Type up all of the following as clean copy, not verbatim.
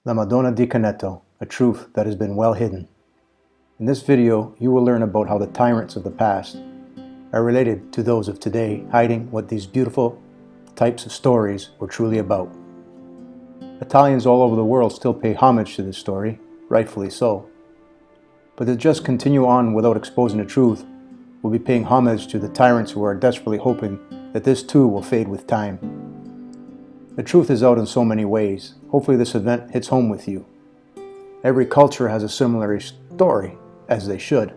La Madonna di Canneto, a truth that has been well hidden. In this video, you will learn about how the tyrants of the past are related to those of today, hiding what these beautiful types of stories were truly about. Italians all over the world still pay homage to this story, rightfully so. But to just continue on without exposing the truth, we'll be paying homage to the tyrants who are desperately hoping that this too will fade with time. The truth is out in so many ways. Hopefully this event hits home with you. Every culture has a similar story, as they should.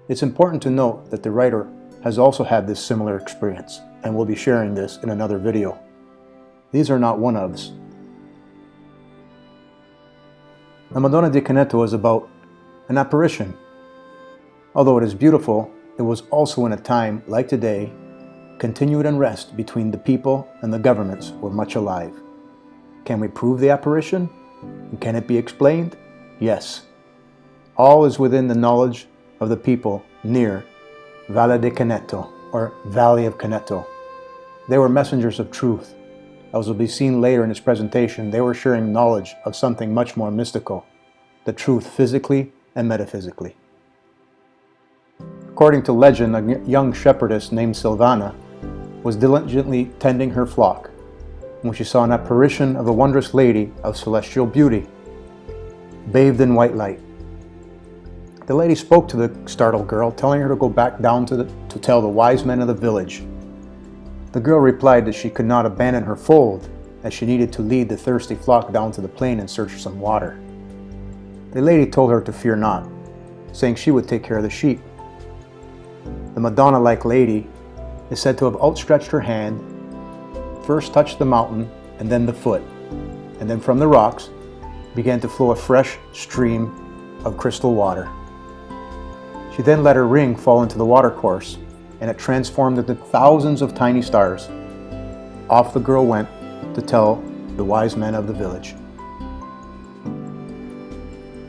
It's important to note that the writer has also had this similar experience, and we'll be sharing this in another video. These are not one-ofs. La Madonna di Canneto is about an apparition. Although it is beautiful, it was also in a time, like today, continued unrest between the people and the governments were much alive. Can we prove the apparition? And can it be explained? Yes. All is within the knowledge of the people near Valle di Caneto, or Valley of Kaneto. They were messengers of truth. As will be seen later in this presentation, they were sharing knowledge of something much more mystical, the truth physically and metaphysically. According to legend, a young shepherdess named Silvana was diligently tending her flock when she saw an apparition of a wondrous lady of celestial beauty, bathed in white light. The lady spoke to the startled girl, telling her to go back down to tell the wise men of the village. The girl replied that she could not abandon her fold, as she needed to lead the thirsty flock down to the plain in search of some water. The lady told her to fear not, saying she would take care of the sheep. The Madonna-like lady is said to have outstretched her hand, first touched the mountain and then the foot, and then from the rocks began to flow a fresh stream of crystal water. She then let her ring fall into the watercourse, and it transformed into thousands of tiny stars. Off the girl went to tell the wise men of the village.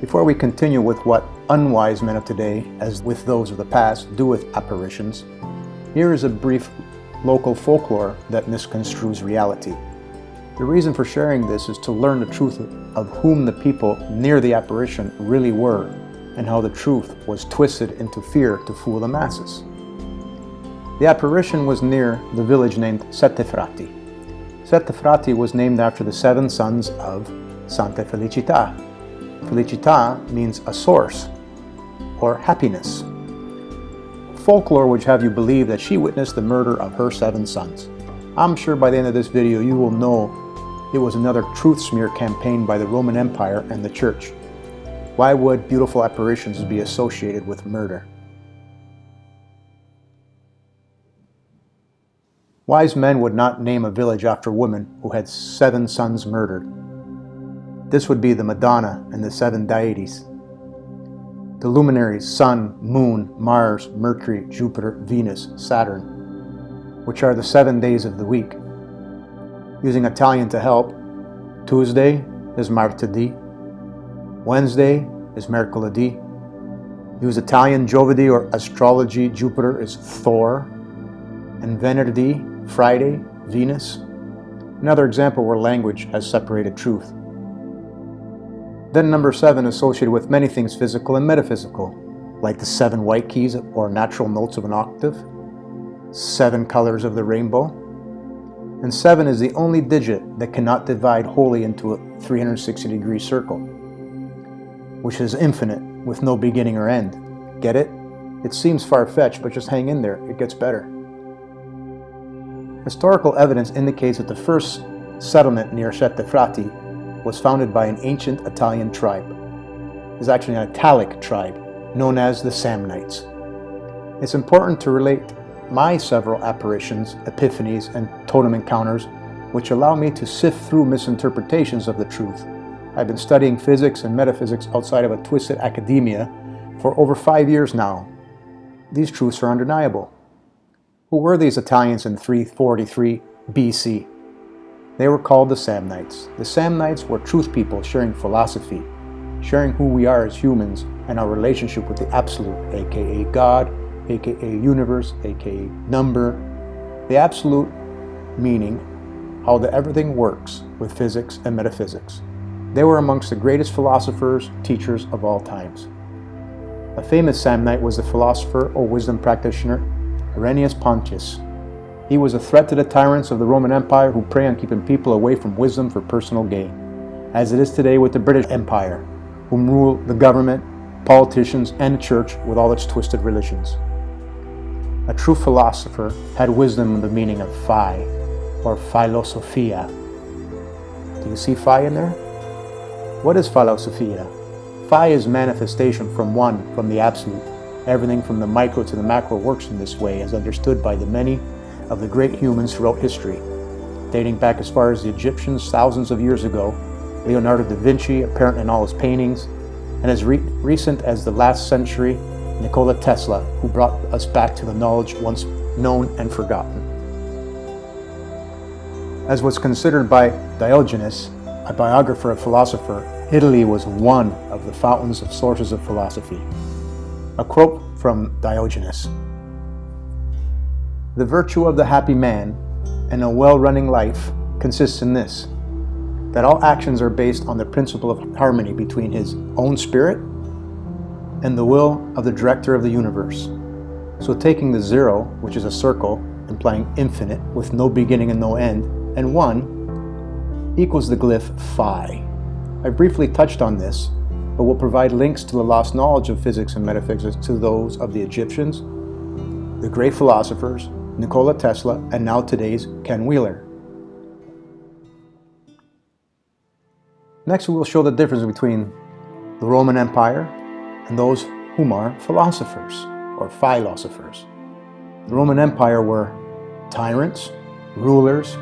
Before we continue with what unwise men of today, as with those of the past, do with apparitions, here is a brief local folklore that misconstrues reality. The reason for sharing this is to learn the truth of whom the people near the apparition really were, and how the truth was twisted into fear to fool the masses. The apparition was near the village named Sette Frati. Sette Frati was named after the 7 sons of Santa Felicità. Felicità means a source, or happiness. Folklore would have you believe that she witnessed the murder of her 7 sons. I'm sure by the end of this video you will know it was another truth smear campaign by the Roman Empire and the Church. Why would beautiful apparitions be associated with murder? Wise men would not name a village after a woman who had 7 sons murdered. This would be the Madonna and the 7 deities. The luminaries Sun, Moon, Mars, Mercury, Jupiter, Venus, Saturn, which are the 7 days of the week. Using Italian to help, Tuesday is martedì, Wednesday is mercoledì. Use Italian Giovedi or Astrology, Jupiter is Thor, and Venerdì, Friday, Venus. Another example where language has separated truth. Then number 7 associated with many things physical and metaphysical, like the 7 white keys or natural notes of an octave, 7 colors of the rainbow, and 7 is the only digit that cannot divide wholly into a 360-degree circle, which is infinite with no beginning or end. Get it? It seems far-fetched, but just hang in there, it gets better. Historical evidence indicates that the first settlement near Sette Frati was founded by an ancient Italian tribe. It's actually an Italic tribe known as the Samnites. It's important to relate my several apparitions, epiphanies, and totem encounters, which allow me to sift through misinterpretations of the truth. I've been studying physics and metaphysics outside of a twisted academia for over 5 years now. These truths are undeniable. Who were these Italians in 343 BC? They were called the Samnites. The Samnites were truth people sharing philosophy, sharing who we are as humans and our relationship with the Absolute, aka God, aka Universe, aka number. The Absolute meaning how everything works with physics and metaphysics. They were amongst the greatest philosophers, teachers of all times. A famous Samnite was the philosopher or wisdom practitioner Irenaeus Pontius. He was a threat to the tyrants of the Roman Empire who prey on keeping people away from wisdom for personal gain, as it is today with the British Empire, whom rule the government, politicians, and the church with all its twisted religions. A true philosopher had wisdom in the meaning of phi, or philosophia. Do you see phi in there? What is philosophia? Phi is manifestation from the absolute. Everything from the micro to the macro works in this way, as understood by the many of the great humans throughout history, dating back as far as the Egyptians thousands of years ago, Leonardo da Vinci, apparent in all his paintings, and as recent as the last century, Nikola Tesla, who brought us back to the knowledge once known and forgotten. As was considered by Diogenes, a biographer of philosopher, Italy was one of the fountains of sources of philosophy. A quote from Diogenes: "The virtue of the happy man and a well-running life consists in this, that all actions are based on the principle of harmony between his own spirit and the will of the director of the universe. So taking the zero, which is a circle, implying infinite with no beginning and no end, and one, equals the glyph phi." I briefly touched on this, but will provide links to the lost knowledge of physics and metaphysics to those of the Egyptians, the great philosophers, Nikola Tesla, and now today's Ken Wheeler. Next, we will show the difference between the Roman Empire and those whom are philosophers, or philosophers. The Roman Empire were tyrants, rulers,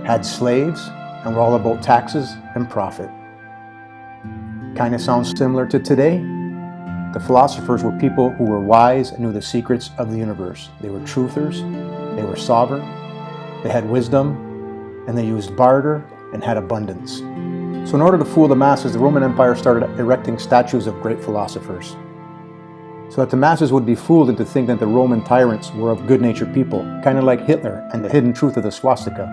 had slaves, and were all about taxes and profit. Kind of sounds similar to today. The philosophers were people who were wise and knew the secrets of the universe. They were truthers, they were sovereign, they had wisdom, and they used barter and had abundance. So in order to fool the masses, the Roman Empire started erecting statues of great philosophers, so that the masses would be fooled into thinking that the Roman tyrants were of good-natured people, kind of like Hitler and the hidden truth of the swastika.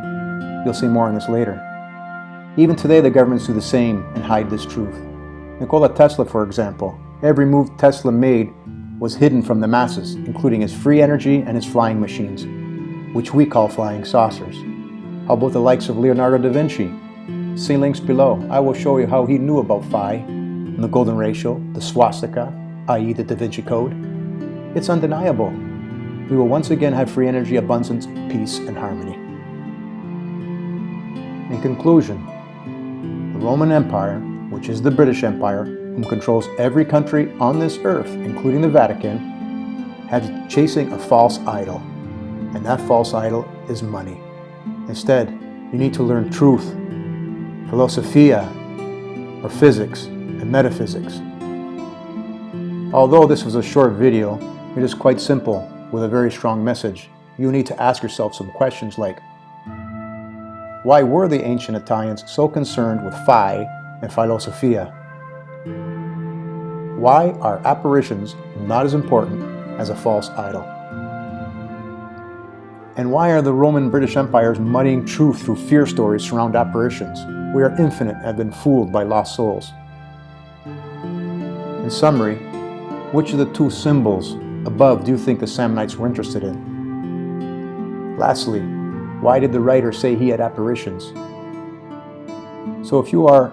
You'll see more on this later. Even today, the governments do the same and hide this truth. Nikola Tesla, for example, every move Tesla made was hidden from the masses, including his free energy and his flying machines, which we call flying saucers. How about the likes of Leonardo da Vinci? See links below. I will show you how he knew about phi, and the golden ratio, the swastika, i.e. the Da Vinci Code. It's undeniable. We will once again have free energy, abundance, peace, and harmony. In conclusion, the Roman Empire, which is the British Empire, whom controls every country on this earth, including the Vatican, has chasing a false idol, and that false idol is money. Instead, you need to learn truth, philosophia, or physics and metaphysics. Although this was a short video, it is quite simple with a very strong message. You need to ask yourself some questions like, why were the ancient Italians so concerned with phi and philosophia? Why are apparitions not as important as a false idol? And why are the Roman British empires muddying truth through fear stories surround apparitions? We are infinite and have been fooled by lost souls. In summary, which of the two symbols above do you think the Samnites were interested in? Lastly, why did the writer say he had apparitions? So if you are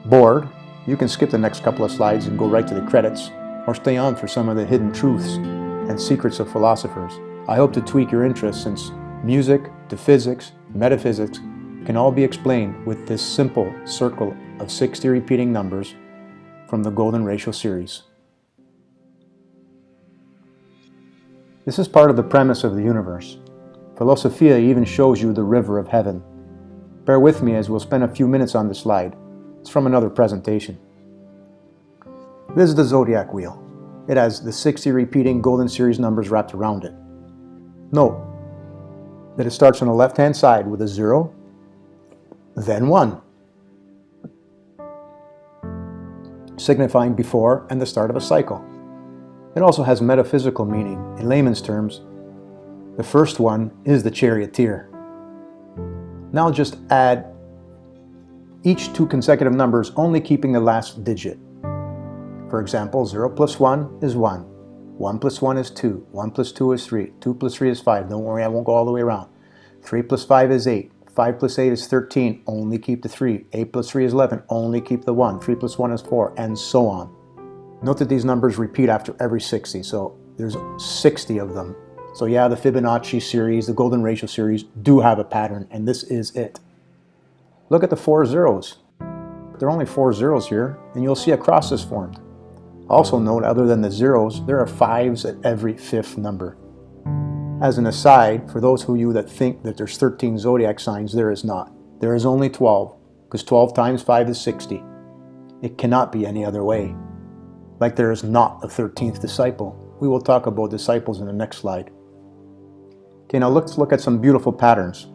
bored, you can skip the next couple of slides and go right to the credits, or stay on for some of the hidden truths and secrets of philosophers. I hope to tweak your interest, since music to physics, metaphysics can all be explained with this simple circle of 60 repeating numbers from the Golden Ratio series. This is part of the premise of the universe. Philosophia even shows you the river of heaven. Bear with me as we'll spend a few minutes on this slide. It's from another presentation. This is the zodiac wheel. It has the 60 repeating golden series numbers wrapped around it. Note that it starts on the left-hand side with a 0, then 1, signifying before and the start of a cycle. It also has metaphysical meaning. In layman's terms, the first one is the charioteer. Now just add each two consecutive numbers only keeping the last digit. For example, 0 plus 1 is 1. 1 plus 1 is 2. 1 plus 2 is 3. 2 plus 3 is 5. Don't worry, I won't go all the way around. 3 plus 5 is 8. 5 plus 8 is 13. Only keep the 3. 8 plus 3 is 11. Only keep the 1. 3 plus 1 is 4, and so on. Note that these numbers repeat after every 60, so there's 60 of them. So yeah, the Fibonacci series, the golden ratio series do have a pattern, and this is it. Look at the 4 zeros. There are only 4 zeros here, and you'll see a cross is formed. Also note, other than the zeros, there are 5s at every 5th number. As an aside, for those of you that think that there's 13 zodiac signs, there is not. There is only 12, because 12 times 5 is 60. It cannot be any other way. Like there is not a 13th disciple. We will talk about disciples in the next slide. Okay, now let's look at some beautiful patterns.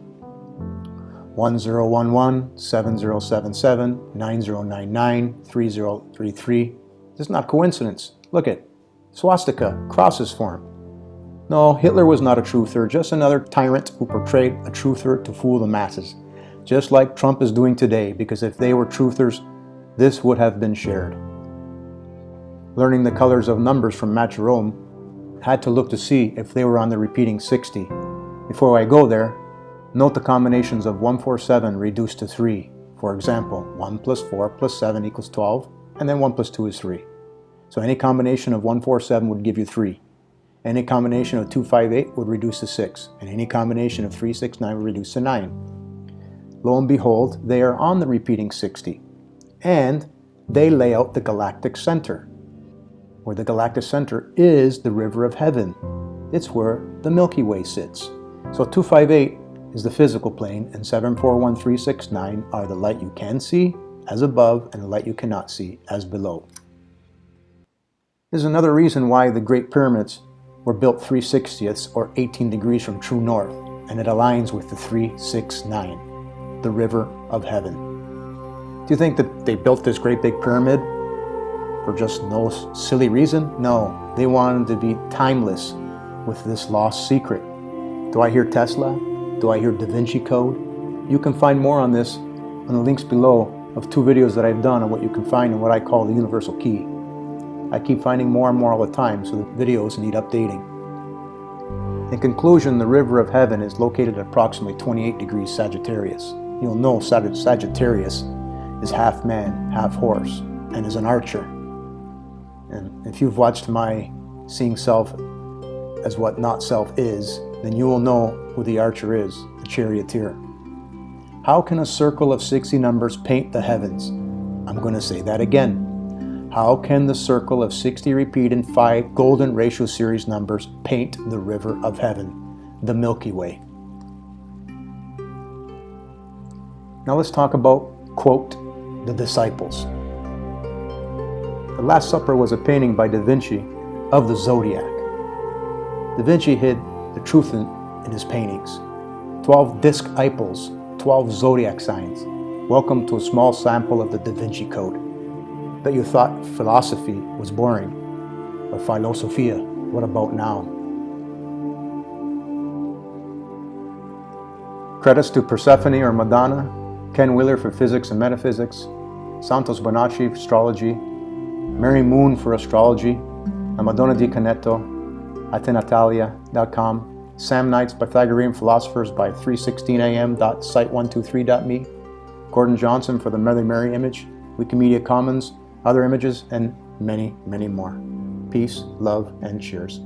1011, 7077, 9099, 3033. This is not coincidence. Look at swastika, crosses form. No, Hitler was not a truther, just another tyrant who portrayed a truther to fool the masses. Just like Trump is doing today, because if they were truthers, this would have been shared. Learning the colors of numbers from Jerome, had to look to see if they were on the repeating 60. Before I go there, note the combinations of 147 reduced to 3. For example, 1 plus 4 plus 7 equals 12, and then 1 plus 2 is 3. So any combination of 147 would give you 3. Any combination of 258 would reduce to 6, and any combination of 369 would reduce to 9. Lo and behold, they are on the repeating 60, and they lay out the galactic center, where the galactic center is the river of heaven. It's where the Milky Way sits. So 258 is the physical plane, and 741369 are the light you can see as above and the light you cannot see as below. This is another reason why the Great Pyramids were built 3/60ths or 18 degrees from true north, and it aligns with the 369, the river of heaven. Do you think that they built this great big pyramid for just no silly reason? No, they wanted to be timeless with this lost secret. Do I hear Tesla? Do I hear Da Vinci Code? You can find more on this on the links below of 2 videos that I've done on what you can find in what I call the universal key. I keep finding more and more all the time, so the videos need updating. In conclusion, the river of heaven is located at approximately 28 degrees Sagittarius. You'll know Sagittarius is half man, half horse, and is an archer. And if you've watched my Seeing Self as What Not Self Is, then you will know who the archer is, the charioteer. How can a circle of 60 numbers paint the heavens? I'm going to say that again. How can the circle of 60 repeat in 5 golden ratio series numbers paint the river of heaven, the Milky Way? Now let's talk about, quote, the disciples. The Last Supper was a painting by Da Vinci of the zodiac. Da Vinci hid the truth in his paintings. 12 disc apples, 12 zodiac signs. Welcome to a small sample of the Da Vinci Code. Bet you thought philosophy was boring, or philosophia. What about now? Credits to Persephone or Madonna, Ken Wheeler for physics and metaphysics, Santos Bonacci for astrology, Mary Moon for astrology, Madonna di Canneto, atenatalia.com, Samnites, Pythagorean Philosophers by 3:16am.site123.me, Gordon Johnson for the Mother Mary image, Wikimedia Commons, other images, and many, many more. Peace, love, and cheers.